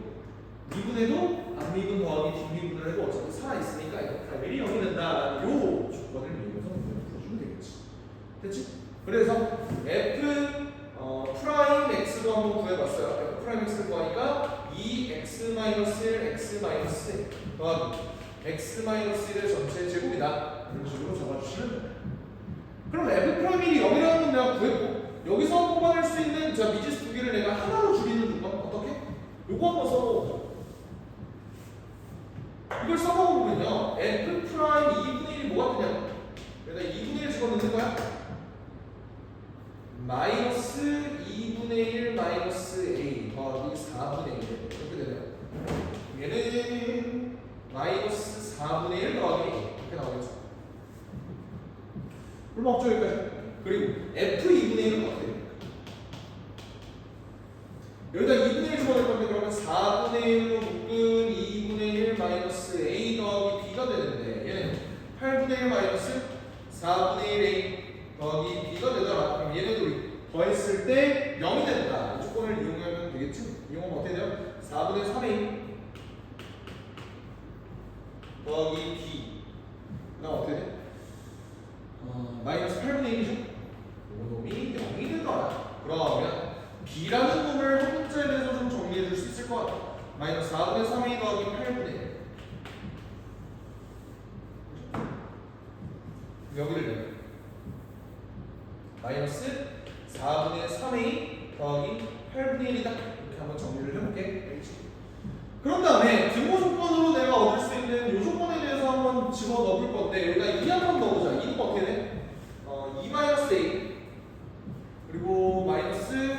미분해도 안미분 더하기 뒷미분을 해도 어차피 살아있으니까 이거 프라이머리 0이 된다라는 요 조건을 이용해서 문제를 풀어주면 되겠지. 됐지? 그래서 f 프라임 x도 한번 구해봤어요. f 프라임 x를 구하니까 2x-1 x-1 더하기 x-1의 전체 제곱이다. 이런 식으로 적어주시면 돼요. 그럼 f 프라임이 0이라는 건 내가 구했고, 여기서 뽑아낼 수 있는 자 미지수 두 개를 내가 하나로 줄이는 조건 어떻게? 요거 한번 써보자. 이걸 써먹어보면요, f 프라임 2분의 1이 뭐가 되냐고. 여기다 2분의 1 집어넣는 거야. 마이너스 2분의 1 마이너스 a 더하기 4분의 1 이렇게 되네요. 얘는 마이너스 4분의 1 더하기 a 이렇게 나오겠죠. 얼마 없죠 여기까지. 그리고 f 2분의 1은 어떻게 됩니까? 여기다 2분의 1 집어넣을 건데 그러면 4분의 1로 묶은 2분의 1 마이너스 a 더하기 b가 되는데 얘는 8분의 1 마이너스 4분의 1 a 더하기 b가 되더라. 그럼 얘네들 더했을 때 0이 된다. 이 조건을 이용하면 되겠지? 이용하면 어떻게 돼요? 4분의 3a 더하기 b 그다음 어떻게 돼? 마이너스 8분의 1이죠? 요놈이 0이 되더라. 그러면 b라는 놈을 한 문자에 대해서 좀 정리해 줄 수 있을 것 같아. 마이너스 4분의 3a 더하기 8분의 1 여기를 내요. 마이너스 4분의 3a 더하기 8분의 1이다. 이렇게 한번 정리를 해볼게. 알겠지? 그런 다음에 등호 조건으로 내가 얻을 수 있는 이 조건에 대해서 한번 집어넣을 건데 여기다 2 한번 넣어보자. 2는 어떻게 돼? 2-a 그리고 마이너스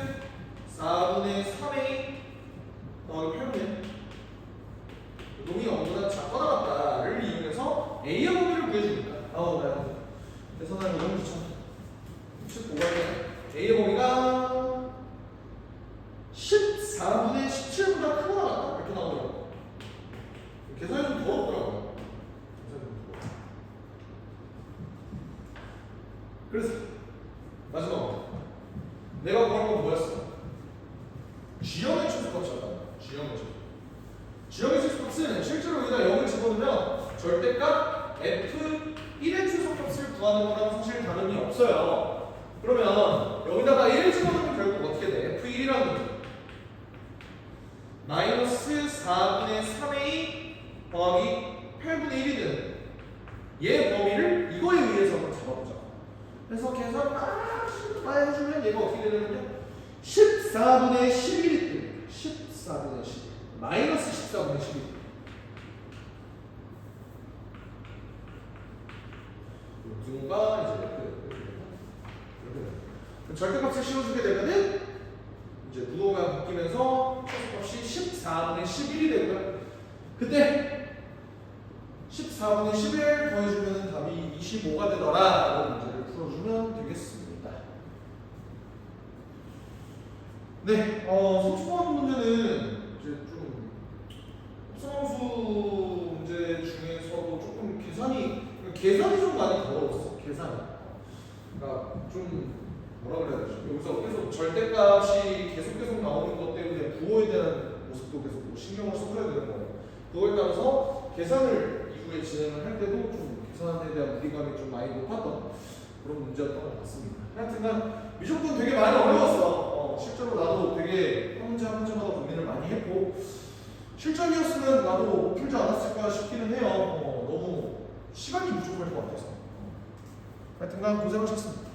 4분의 3a 더하기 8분의 1 놈이 0보다 작거나 같다를 이용해서 a의 범위를 구해주니까 나 계산하는 거 너무 좋죠. 즉 뭐가 있냐? a의 범위가 14분의 17보다 크거나 같다 이렇게 나오더라고. 계산이 좀 더럽더라고요. 그래서 마지막으로 내가 구할 건 뭐였어? G형의 최소값이었다. G형의 최소값. G형의 최소값은 실제로 여기다 0을 집어넣으면 절대값 F1의 최소값을 구하는 구하는 거랑 사실 다름이 없어요. 그러면 여기다가 1 집어넣으면 결국 어떻게 돼? F1이라는 거죠. 마이너스 4분의 3a 더하기 8분의 1이 되는 얘 범위를 이거에 의해서 한번 잡아보자. 그래서 계산 막 해주면 얘가 어떻게 되냐면요. 14분의 11이 됩니다. 14분의 11. 마이너스 14분의 11. 등호가 이제 이렇게 절대값을 씌워주게 되면은 이제 부호가 바뀌면서 최소값이 14분의 11이 되고요. 그때 14분의 11 더해주면 답이 25가 되더라. 이런 문제를 풀어주면 되겠습니다. 네, 소수번 문제는 이제 좀 합성함수 문제 중에서도 조금 계산이 좀 많이 어려웠어. 계산이. 그러니까 좀 뭐라 그래야 되죠? 여기서 계속 절대값이 계속 나오는 것 때문에 부호에 대한 모습도 계속 신경을 써줘야 되는 거예요. 그거에 따라서 계산을 이후에 진행을 할 때도 좀 계산에 대한 무리감이 좀 많이 높았던 그런 문제였던 것 같습니다. 하여튼간 미적분 되게 많이 어려웠어. 실제로 나도 되게 한 문제 한 문제마다 고민을 많이 했고 실전이었으면 나도 못 풀지 않았을까 싶기는 해요. 너무 시간이 부족할 것 같아서. 하여튼간 고생하셨습니다.